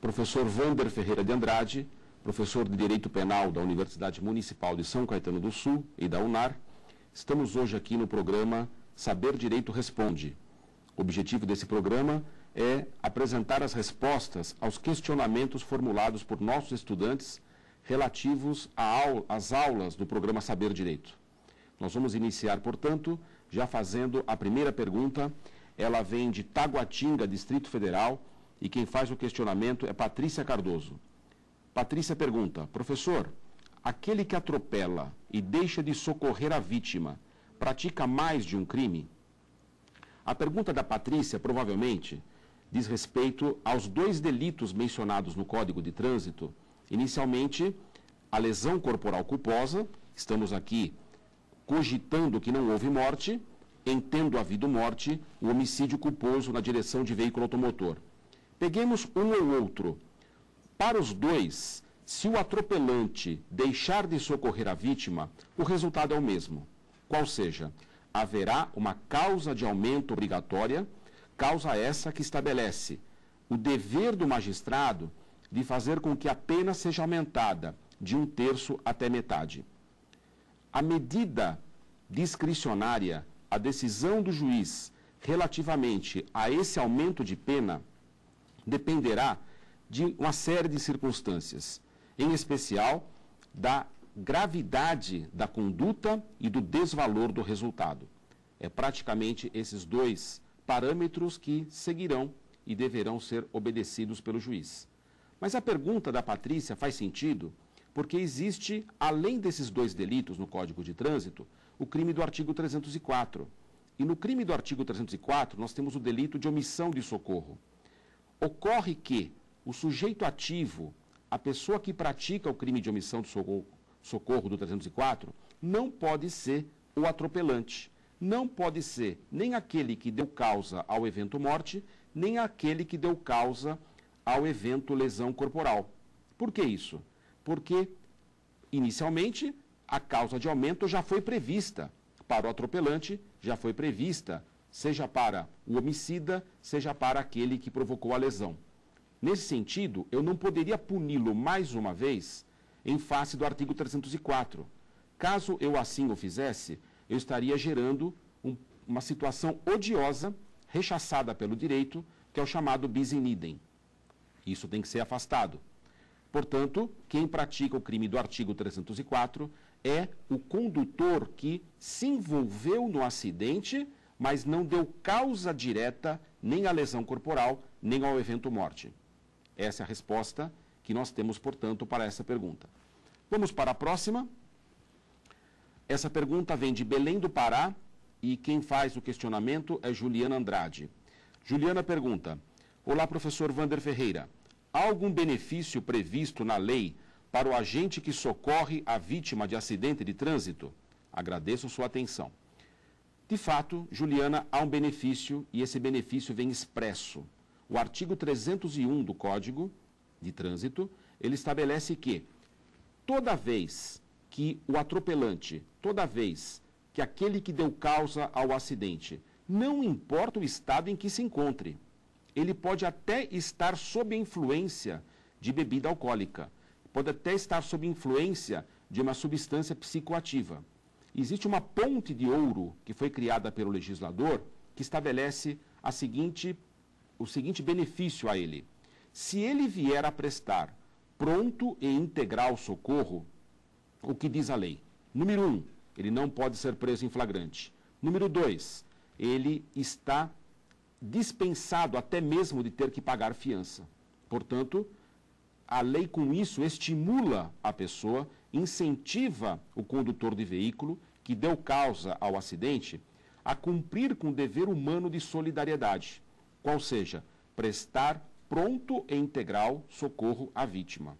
professor Wander Ferreira de Andrade, professor de Direito Penal da Universidade Municipal de São Caetano do Sul e da UNAR. Estamos hoje aqui no programa Saber Direito Responde. O objetivo desse programa é apresentar as respostas aos questionamentos formulados por nossos estudantes relativos às aulas do programa Saber Direito. Nós vamos iniciar, portanto, já fazendo a primeira pergunta. Ela vem de Taguatinga, Distrito Federal, e quem faz o questionamento é Patrícia Cardoso. Patrícia pergunta: professor, aquele que atropela e deixa de socorrer a vítima pratica mais de um crime? A pergunta da Patrícia, provavelmente, diz respeito aos dois delitos mencionados no Código de Trânsito. Inicialmente, a lesão corporal culposa. Estamos aqui cogitando que não houve morte, em tendo havido morte, o homicídio culposo na direção de veículo automotor. Peguemos um ou outro. Para os dois, se o atropelante deixar de socorrer a vítima, o resultado é o mesmo. Qual seja, haverá uma causa de aumento obrigatória, causa essa que estabelece o dever do magistrado de fazer com que a pena seja aumentada de 1/3 até metade. A medida discricionária, a decisão do juiz relativamente a esse aumento de pena, dependerá de uma série de circunstâncias, em especial da gravidade da conduta e do desvalor do resultado. É praticamente esses dois parâmetros que seguirão e deverão ser obedecidos pelo juiz. Mas a pergunta da Patrícia faz sentido porque existe, além desses dois delitos no Código de Trânsito, o crime do artigo 304. E no crime do artigo 304, nós temos o delito de omissão de socorro. Ocorre que o sujeito ativo, a pessoa que pratica o crime de omissão de socorro do 304, não pode ser o atropelante. Não pode ser nem aquele que deu causa ao evento morte, nem aquele que deu causa ao evento lesão corporal. Por que isso? Porque, inicialmente, a causa de aumento já foi prevista para o atropelante, já foi prevista, seja para o homicida, seja para aquele que provocou a lesão. Nesse sentido, eu não poderia puni-lo mais uma vez em face do artigo 304. Caso eu assim o fizesse, eu estaria gerando uma situação odiosa, rechaçada pelo direito, que é o chamado bis in idem. Isso tem que ser afastado. Portanto, quem pratica o crime do artigo 304 é o condutor que se envolveu no acidente, mas não deu causa direta nem à lesão corporal, nem ao evento morte. Essa é a resposta que nós temos, portanto, para essa pergunta. Vamos para a próxima. Essa pergunta vem de Belém do Pará e quem faz o questionamento é Juliana Andrade. Juliana pergunta: olá, professor Wander Ferreira. Há algum benefício previsto na lei para o agente que socorre a vítima de acidente de trânsito? Agradeço sua atenção. De fato, Juliana, há um benefício e esse benefício vem expresso. O artigo 301 do Código de Trânsito, ele estabelece que toda vez que o atropelante, toda vez que aquele que deu causa ao acidente, não importa o estado em que se encontre, ele pode até estar sob a influência de bebida alcoólica, pode até estar sob influência de uma substância psicoativa. Existe uma ponte de ouro que foi criada pelo legislador que estabelece o seguinte benefício a ele. Se ele vier a prestar pronto e integral socorro, o que diz a lei? Número 1, ele não pode ser preso em flagrante. Número 2, ele está dispensado até mesmo de ter que pagar fiança. Portanto, a lei com isso estimula a pessoa, incentiva o condutor de veículo que deu causa ao acidente a cumprir com o dever humano de solidariedade, qual seja, prestar pronto e integral socorro à vítima.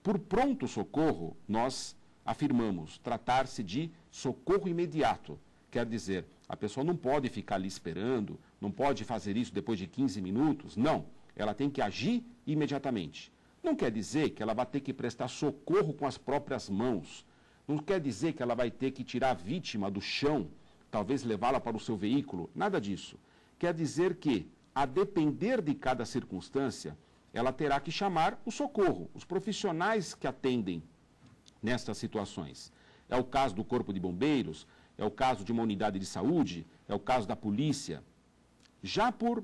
Por pronto socorro, nós afirmamos tratar-se de socorro imediato. Quer dizer, a pessoa não pode ficar ali esperando, não pode fazer isso depois de 15 minutos, não. Ela tem que agir imediatamente. Não quer dizer que ela vai ter que prestar socorro com as próprias mãos. Não quer dizer que ela vai ter que tirar a vítima do chão, talvez levá-la para o seu veículo. Nada disso. Quer dizer que, a depender de cada circunstância, ela terá que chamar o socorro, os profissionais que atendem nestas situações. É o caso do Corpo de Bombeiros, é o caso de uma unidade de saúde, é o caso da polícia. Já por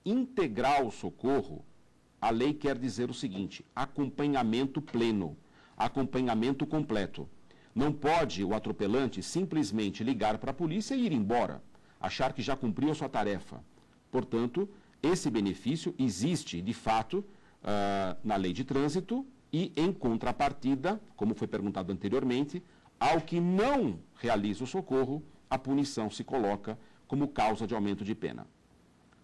integrar o socorro, a lei quer dizer o seguinte: acompanhamento pleno, acompanhamento completo. Não pode o atropelante simplesmente ligar para a polícia e ir embora, achar que já cumpriu a sua tarefa. Portanto, esse benefício existe, de fato, na lei de trânsito e, em contrapartida, como foi perguntado anteriormente, ao que não realiza o socorro, a punição se coloca como causa de aumento de pena.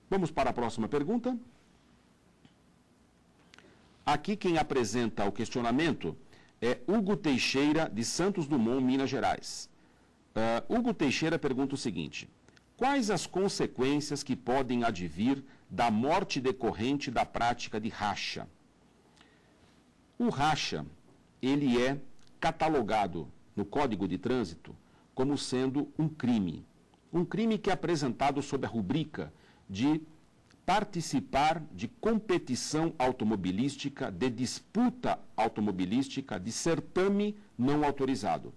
Vamos para a próxima pergunta. Aqui quem apresenta o questionamento é Hugo Teixeira, de Santos Dumont, Minas Gerais. Hugo Teixeira pergunta o seguinte: quais as consequências que podem advir da morte decorrente da prática de racha? O racha, ele é catalogado no Código de Trânsito como sendo um crime. Um crime que é apresentado sob a rubrica de participar de competição automobilística, de disputa automobilística, de certame não autorizado.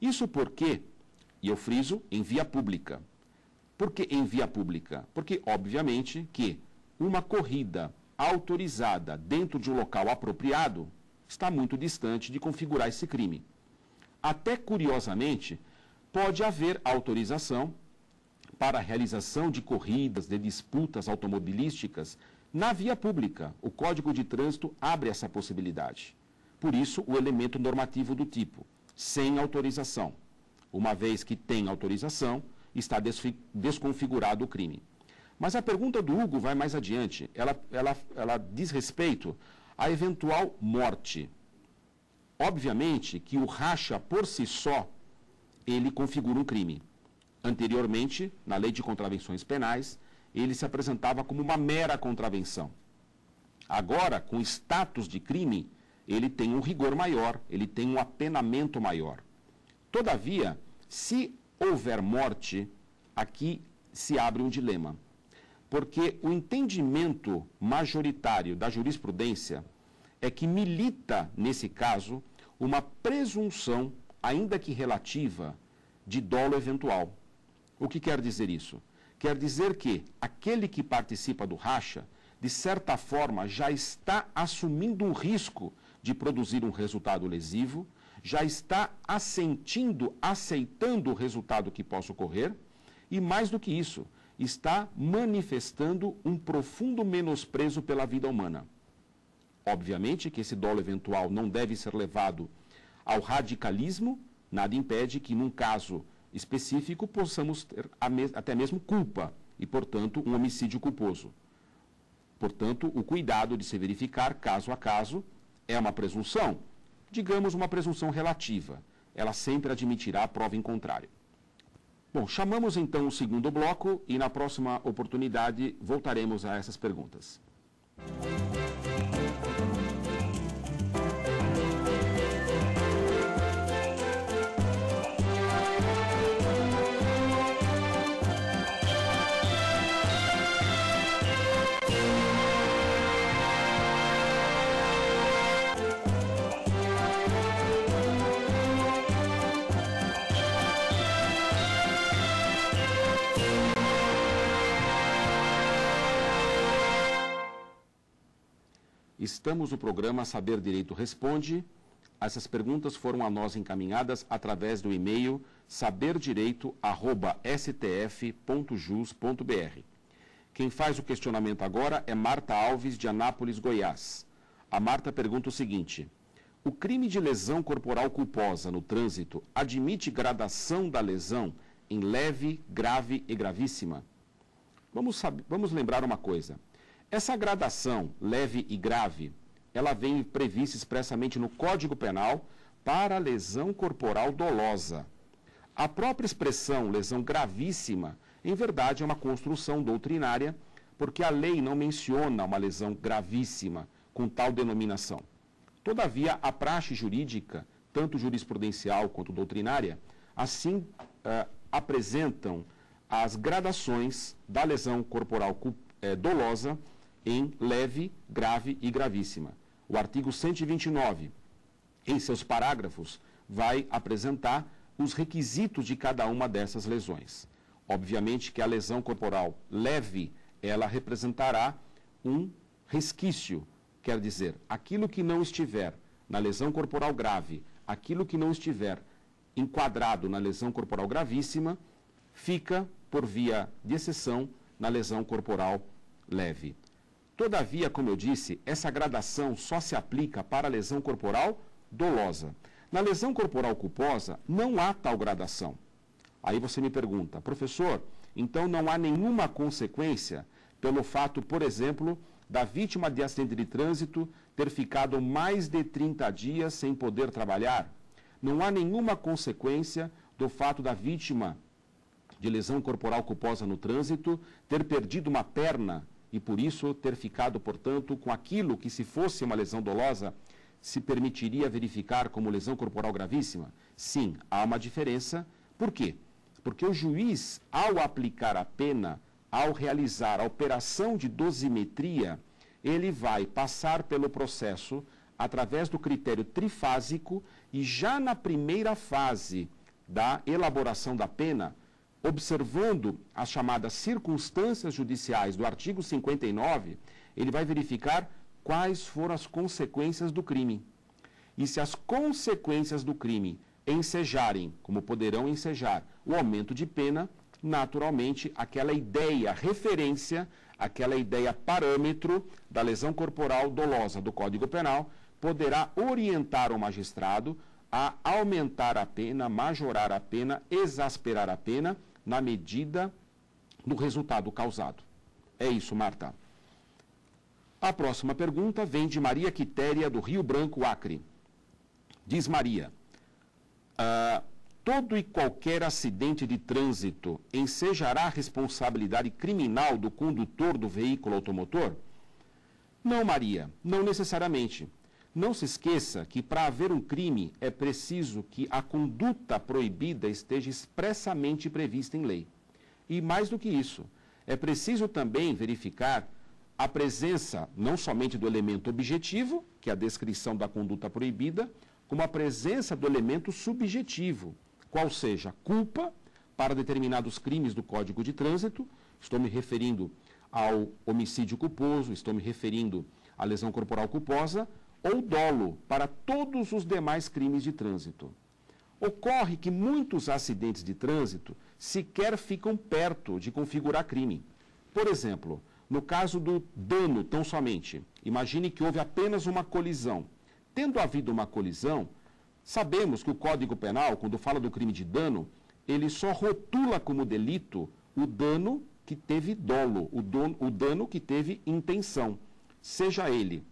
Isso porque, e eu friso, em via pública. Por que em via pública? Porque, obviamente, que uma corrida autorizada dentro de um local apropriado está muito distante de configurar esse crime. Até curiosamente, pode haver autorização para a realização de corridas, de disputas automobilísticas na via pública. O Código de Trânsito abre essa possibilidade. Por isso, o elemento normativo do tipo, sem autorização. Uma vez que tem autorização, está desconfigurado o crime. Mas a pergunta do Hugo vai mais adiante. Ela diz respeito à eventual morte. Obviamente que o racha por si só, ele configura um crime. Anteriormente, na lei de contravenções penais, ele se apresentava como uma mera contravenção. Agora, com status de crime, ele tem um rigor maior, ele tem um apenamento maior. Todavia, se houver morte, aqui se abre um dilema. Porque o entendimento majoritário da jurisprudência é que milita, nesse caso, uma presunção, ainda que relativa, de dolo eventual. O que quer dizer isso? Quer dizer que aquele que participa do racha, de certa forma, já está assumindo um risco de produzir um resultado lesivo, já está aceitando o resultado que possa ocorrer, e mais do que isso, está manifestando um profundo menosprezo pela vida humana. Obviamente que esse dolo eventual não deve ser levado ao radicalismo, nada impede que, num caso específico, possamos ter até mesmo culpa e, portanto, um homicídio culposo. Portanto, o cuidado de se verificar caso a caso é uma presunção, digamos uma presunção relativa. Ela sempre admitirá a prova em contrário. Bom, chamamos então o segundo bloco e na próxima oportunidade voltaremos a essas perguntas. Estamos no programa Saber Direito Responde. Essas perguntas foram a nós encaminhadas através do e-mail saberdireito@stf.jus.br. Quem faz o questionamento agora é Marta Alves, de Anápolis, Goiás. A Marta pergunta o seguinte: o crime de lesão corporal culposa no trânsito admite gradação da lesão em leve, grave e gravíssima? Vamos lembrar uma coisa. Essa gradação leve e grave, ela vem prevista expressamente no Código Penal para lesão corporal dolosa. A própria expressão lesão gravíssima, em verdade, é uma construção doutrinária, porque a lei não menciona uma lesão gravíssima com tal denominação. Todavia, a praxe jurídica, tanto jurisprudencial quanto doutrinária, assim apresentam as gradações da lesão corporal dolosa em leve, grave e gravíssima. O artigo 129, em seus parágrafos, vai apresentar os requisitos de cada uma dessas lesões. Obviamente que a lesão corporal leve, ela representará um resquício, quer dizer, aquilo que não estiver na lesão corporal grave, aquilo que não estiver enquadrado na lesão corporal gravíssima, fica, por via de exceção, na lesão corporal leve. Todavia, como eu disse, essa gradação só se aplica para a lesão corporal dolosa. Na lesão corporal culposa, não há tal gradação. Aí você me pergunta, professor, então não há nenhuma consequência pelo fato, por exemplo, da vítima de acidente de trânsito ter ficado mais de 30 dias sem poder trabalhar? Não há nenhuma consequência do fato da vítima de lesão corporal culposa no trânsito ter perdido uma perna e, por isso, ter ficado, portanto, com aquilo que, se fosse uma lesão dolosa, se permitiria verificar como lesão corporal gravíssima? Sim, há uma diferença. Por quê? Porque o juiz, ao aplicar a pena, ao realizar a operação de dosimetria, ele vai passar pelo processo através do critério trifásico e já na primeira fase da elaboração da pena, observando as chamadas circunstâncias judiciais do artigo 59, ele vai verificar quais foram as consequências do crime. E se as consequências do crime ensejarem, como poderão ensejar, o aumento de pena, naturalmente, aquela ideia referência, aquela ideia parâmetro da lesão corporal dolosa do Código Penal poderá orientar o magistrado a aumentar a pena, majorar a pena, exasperar a pena, na medida do resultado causado. É isso, Marta. A próxima pergunta vem de Maria Quitéria, do Rio Branco, Acre. Diz Maria, todo e qualquer acidente de trânsito ensejará a responsabilidade criminal do condutor do veículo automotor? Não, Maria, não necessariamente. Não se esqueça que para haver um crime é preciso que a conduta proibida esteja expressamente prevista em lei. E mais do que isso, é preciso também verificar a presença não somente do elemento objetivo, que é a descrição da conduta proibida, como a presença do elemento subjetivo, qual seja culpa para determinados crimes do Código de Trânsito. Estou me referindo ao homicídio culposo, estou me referindo à lesão corporal culposa, ou dolo para todos os demais crimes de trânsito. Ocorre que muitos acidentes de trânsito sequer ficam perto de configurar crime. Por exemplo, no caso do dano tão somente, imagine que houve apenas uma colisão. Tendo havido uma colisão, sabemos que o Código Penal, quando fala do crime de dano, ele só rotula como delito o dano que teve dolo, o dano que teve intenção, seja ele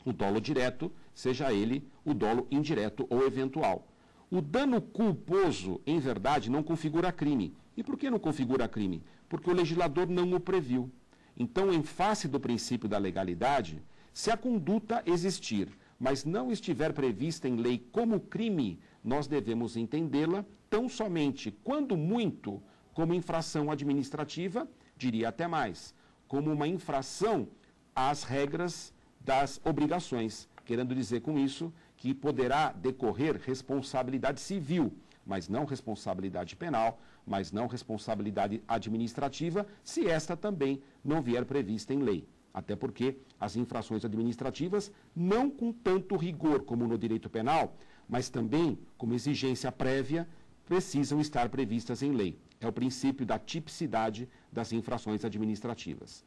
o dolo direto, seja ele o dolo indireto ou eventual. O dano culposo, em verdade, não configura crime. E por que não configura crime? Porque o legislador não o previu. Então, em face do princípio da legalidade, se a conduta existir, mas não estiver prevista em lei como crime, nós devemos entendê-la tão somente, quando muito, como infração administrativa, diria até mais, como uma infração às regras das obrigações, querendo dizer com isso que poderá decorrer responsabilidade civil, mas não responsabilidade penal, mas não responsabilidade administrativa, se esta também não vier prevista em lei. Até porque as infrações administrativas, não com tanto rigor como no direito penal, mas também como exigência prévia, precisam estar previstas em lei. É o princípio da tipicidade das infrações administrativas.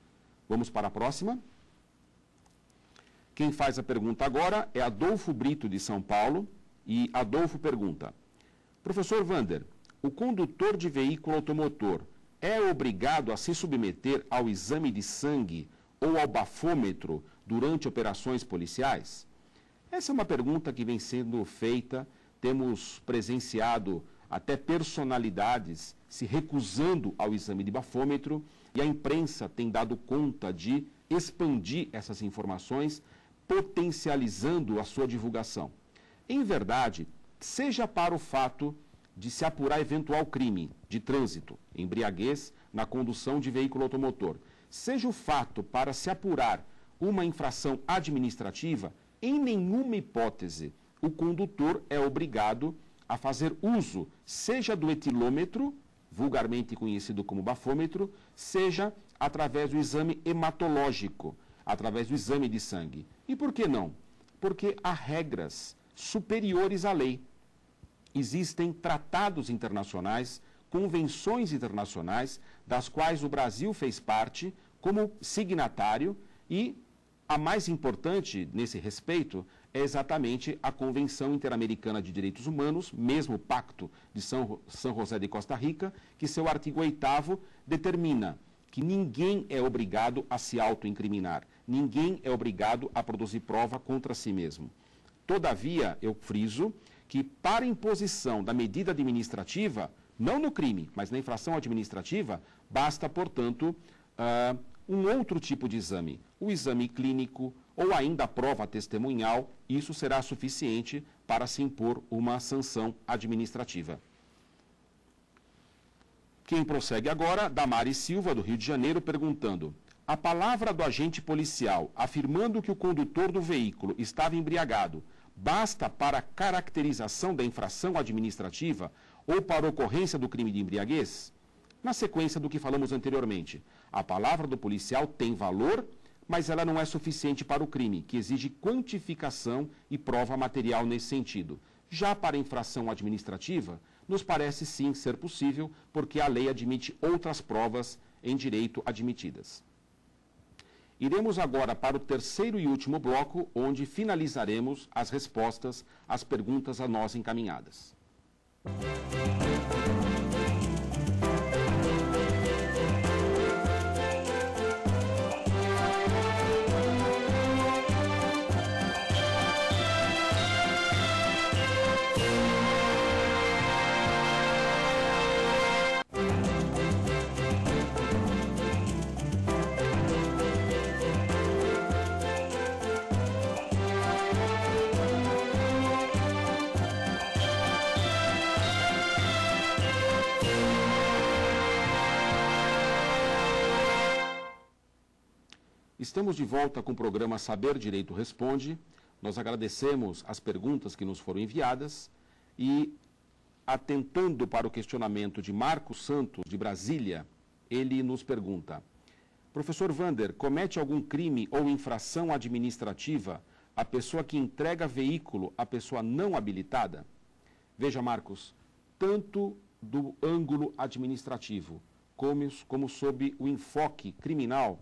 Vamos para a próxima? Quem faz a pergunta agora é Adolfo Brito, de São Paulo, e Adolfo pergunta: Professor Wander, o condutor de veículo automotor é obrigado a se submeter ao exame de sangue ou ao bafômetro durante operações policiais? Essa é uma pergunta que vem sendo feita, temos presenciado até personalidades se recusando ao exame de bafômetro, e a imprensa tem dado conta de expandir essas informações, potencializando a sua divulgação. Em verdade, seja para o fato de se apurar eventual crime de trânsito, embriaguez, na condução de veículo automotor, seja o fato para se apurar uma infração administrativa, em nenhuma hipótese o condutor é obrigado a fazer uso, seja do etilômetro, vulgarmente conhecido como bafômetro, seja através do exame hematológico, através do exame de sangue. E por que não? Porque há regras superiores à lei. Existem tratados internacionais, convenções internacionais, das quais o Brasil fez parte como signatário, e a mais importante nesse respeito é exatamente a Convenção Interamericana de Direitos Humanos, mesmo o Pacto de São José de Costa Rica, que seu artigo 8º determina que ninguém é obrigado a se autoincriminar, ninguém é obrigado a produzir prova contra si mesmo. Todavia, eu friso que para imposição da medida administrativa, não no crime, mas na infração administrativa, basta, portanto, um outro tipo de exame, o exame clínico ou ainda a prova testemunhal. Isso será suficiente para se impor uma sanção administrativa. Quem prossegue agora, Damares Silva, do Rio de Janeiro, perguntando: a palavra do agente policial afirmando que o condutor do veículo estava embriagado basta para a caracterização da infração administrativa ou para ocorrência do crime de embriaguez? Na sequência do que falamos anteriormente, a palavra do policial tem valor, mas ela não é suficiente para o crime, que exige quantificação e prova material nesse sentido. Já para a infração administrativa, nos parece sim ser possível, porque a lei admite outras provas em direito admitidas. Iremos agora para o terceiro e último bloco, onde finalizaremos as respostas às perguntas a nós encaminhadas. Estamos de volta com o programa Saber Direito Responde. Nós agradecemos as perguntas que nos foram enviadas e, atentando para o questionamento de Marcos Santos, de Brasília, ele nos pergunta: professor Vander, comete algum crime ou infração administrativa a pessoa que entrega veículo à pessoa não habilitada? Veja, Marcos, tanto do ângulo administrativo como sob o enfoque criminal,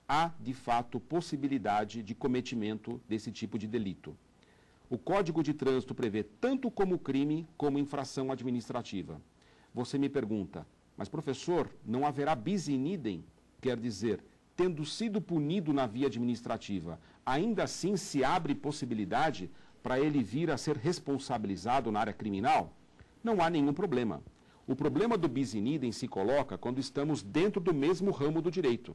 há, de fato, possibilidade de cometimento desse tipo de delito. O Código de Trânsito prevê tanto como crime como infração administrativa. Você me pergunta, mas professor, não haverá bis in idem? Quer dizer, tendo sido punido na via administrativa, ainda assim se abre possibilidade para ele vir a ser responsabilizado na área criminal? Não há nenhum problema. O problema do bis in idem se coloca quando estamos dentro do mesmo ramo do direito.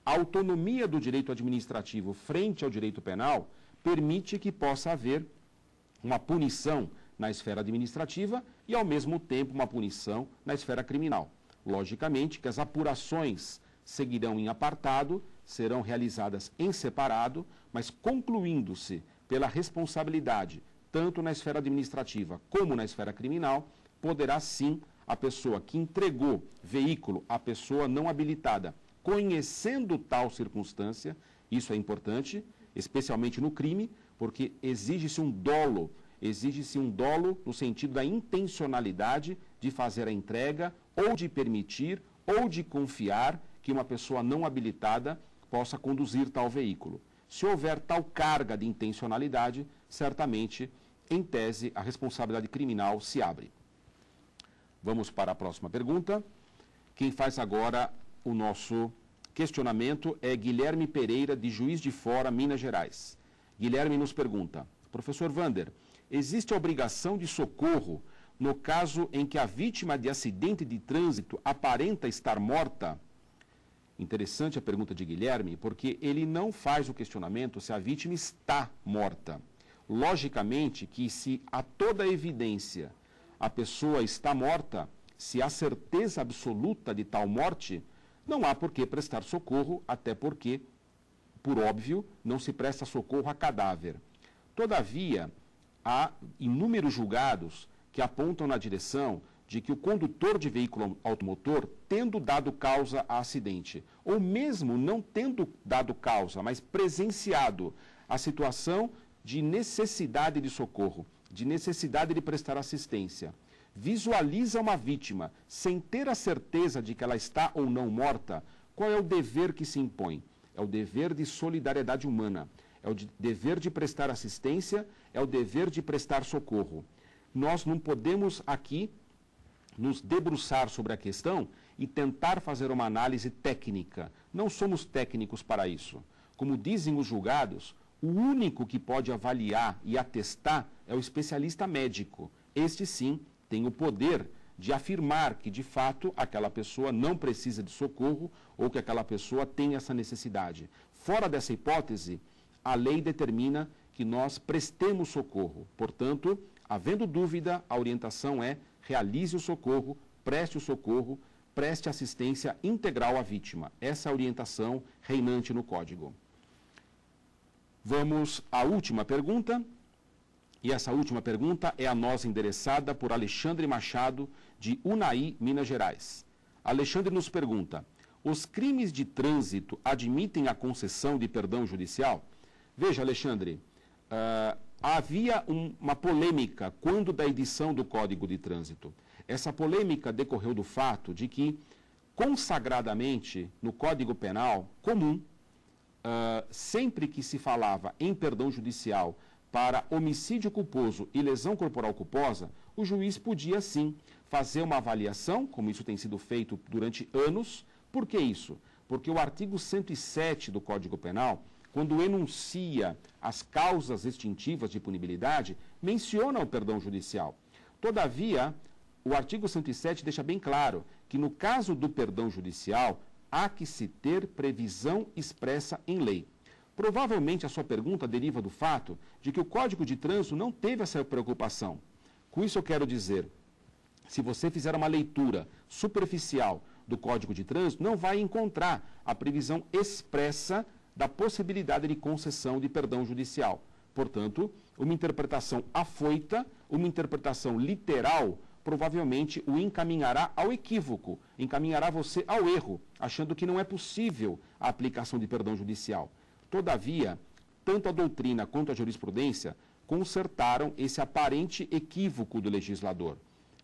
A autonomia do direito administrativo frente ao direito penal permite que possa haver uma punição na esfera administrativa e, ao mesmo tempo, uma punição na esfera criminal. Logicamente que as apurações seguirão em apartado, serão realizadas em separado, mas concluindo-se pela responsabilidade, tanto na esfera administrativa como na esfera criminal, poderá sim a pessoa que entregou veículo à pessoa não habilitada, conhecendo tal circunstância, isso é importante, especialmente no crime, porque exige-se um dolo no sentido da intencionalidade de fazer a entrega, ou de permitir, ou de confiar que uma pessoa não habilitada possa conduzir tal veículo. Se houver tal carga de intencionalidade, certamente, em tese, a responsabilidade criminal se abre. Vamos para a próxima pergunta. Quem faz agora o nosso questionamento é Guilherme Pereira, de Juiz de Fora, Minas Gerais. Guilherme nos pergunta: professor Vander, existe a obrigação de socorro no caso em que a vítima de acidente de trânsito aparenta estar morta? Interessante a pergunta de Guilherme, porque ele não faz o questionamento se a vítima está morta. Logicamente que, se a toda evidência a pessoa está morta, se há certeza absoluta de tal morte, não há por que prestar socorro, até porque, por óbvio, não se presta socorro a cadáver. Todavia, há inúmeros julgados que apontam na direção de que o condutor de veículo automotor, tendo dado causa a acidente, ou mesmo não tendo dado causa, mas presenciado a situação de necessidade de socorro, de necessidade de prestar assistência, visualiza uma vítima sem ter a certeza de que ela está ou não morta, qual é o dever que se impõe? É o dever de solidariedade humana, é o dever de prestar assistência, é o dever de prestar socorro. Nós não podemos aqui nos debruçar sobre a questão e tentar fazer uma análise técnica. Não somos técnicos para isso. Como dizem os julgados, o único que pode avaliar e atestar é o especialista médico. Este sim tem o poder de afirmar que, de fato, aquela pessoa não precisa de socorro ou que aquela pessoa tem essa necessidade. Fora dessa hipótese, a lei determina que nós prestemos socorro. Portanto, havendo dúvida, a orientação é: realize o socorro, preste assistência integral à vítima. Essa é a orientação reinante no Código. Vamos à última pergunta. E essa última pergunta é a nós endereçada por Alexandre Machado, de Unai, Minas Gerais. Alexandre nos pergunta: os crimes de trânsito admitem a concessão de perdão judicial? Veja, Alexandre, havia uma polêmica quando da edição do Código de Trânsito. Essa polêmica decorreu do fato de que, consagradamente, no Código Penal comum, sempre que se falava em perdão judicial para homicídio culposo e lesão corporal culposa, o juiz podia, sim, fazer uma avaliação, como isso tem sido feito durante anos. Por que isso? Porque o artigo 107 do Código Penal, quando enuncia as causas extintivas de punibilidade, menciona o perdão judicial. Todavia, o artigo 107 deixa bem claro que, no caso do perdão judicial, há que se ter previsão expressa em lei. Provavelmente a sua pergunta deriva do fato de que o Código de Trânsito não teve essa preocupação. Com isso eu quero dizer, se você fizer uma leitura superficial do Código de Trânsito, não vai encontrar a previsão expressa da possibilidade de concessão de perdão judicial. Portanto, uma interpretação afoita, uma interpretação literal, provavelmente o encaminhará ao equívoco, encaminhará você ao erro, achando que não é possível a aplicação de perdão judicial. Todavia, tanto a doutrina quanto a jurisprudência consertaram esse aparente equívoco do legislador,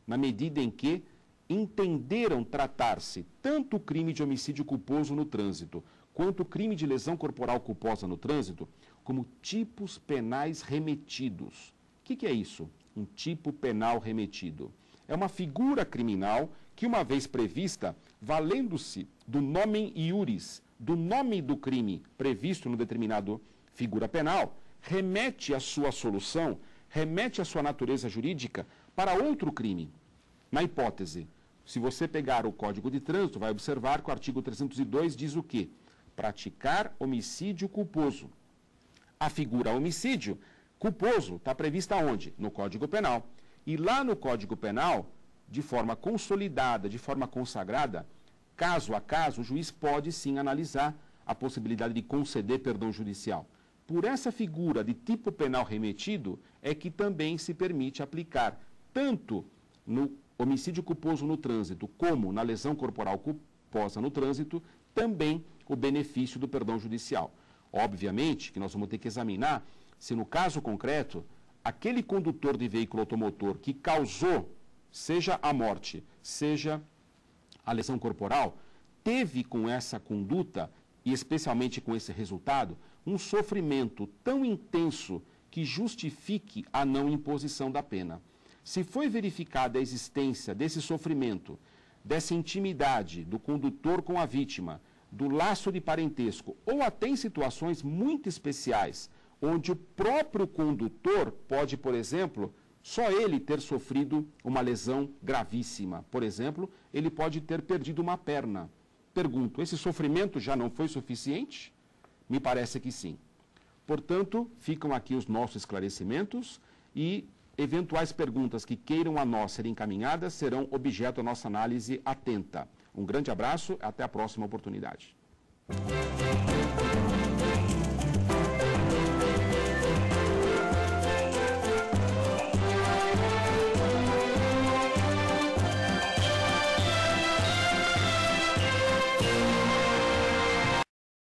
na medida em que entenderam tratar-se tanto o crime de homicídio culposo no trânsito, quanto o crime de lesão corporal culposa no trânsito, como tipos penais remetidos. O que é isso? Um tipo penal remetido. É uma figura criminal que, uma vez prevista, valendo-se do nomen iuris, do nome do crime previsto no determinado figura penal, remete a sua solução, remete a sua natureza jurídica para outro crime. Na hipótese, se você pegar o Código de Trânsito, vai observar que o artigo 302 diz o quê? Praticar homicídio culposo. A figura homicídio culposo está prevista onde? No Código Penal. E lá no Código Penal, de forma consolidada, de forma consagrada, caso a caso, o juiz pode sim analisar a possibilidade de conceder perdão judicial. Por essa figura de tipo penal remetido, é que também se permite aplicar, tanto no homicídio culposo no trânsito, como na lesão corporal culposa no trânsito, também o benefício do perdão judicial. Obviamente que nós vamos ter que examinar se, no caso concreto, aquele condutor de veículo automotor que causou, seja a morte, seja a lesão corporal, teve com essa conduta, e especialmente com esse resultado, um sofrimento tão intenso que justifique a não imposição da pena. Se foi verificada a existência desse sofrimento, dessa intimidade do condutor com a vítima, do laço de parentesco, ou até em situações muito especiais, onde o próprio condutor pode, por exemplo, só ele ter sofrido uma lesão gravíssima. Por exemplo, ele pode ter perdido uma perna. Pergunto, esse sofrimento já não foi suficiente? Me parece que sim. Portanto, ficam aqui os nossos esclarecimentos e Eventuais perguntas que queiram a nós serem encaminhadas serão objeto da nossa análise atenta. Um grande abraço, até a próxima oportunidade.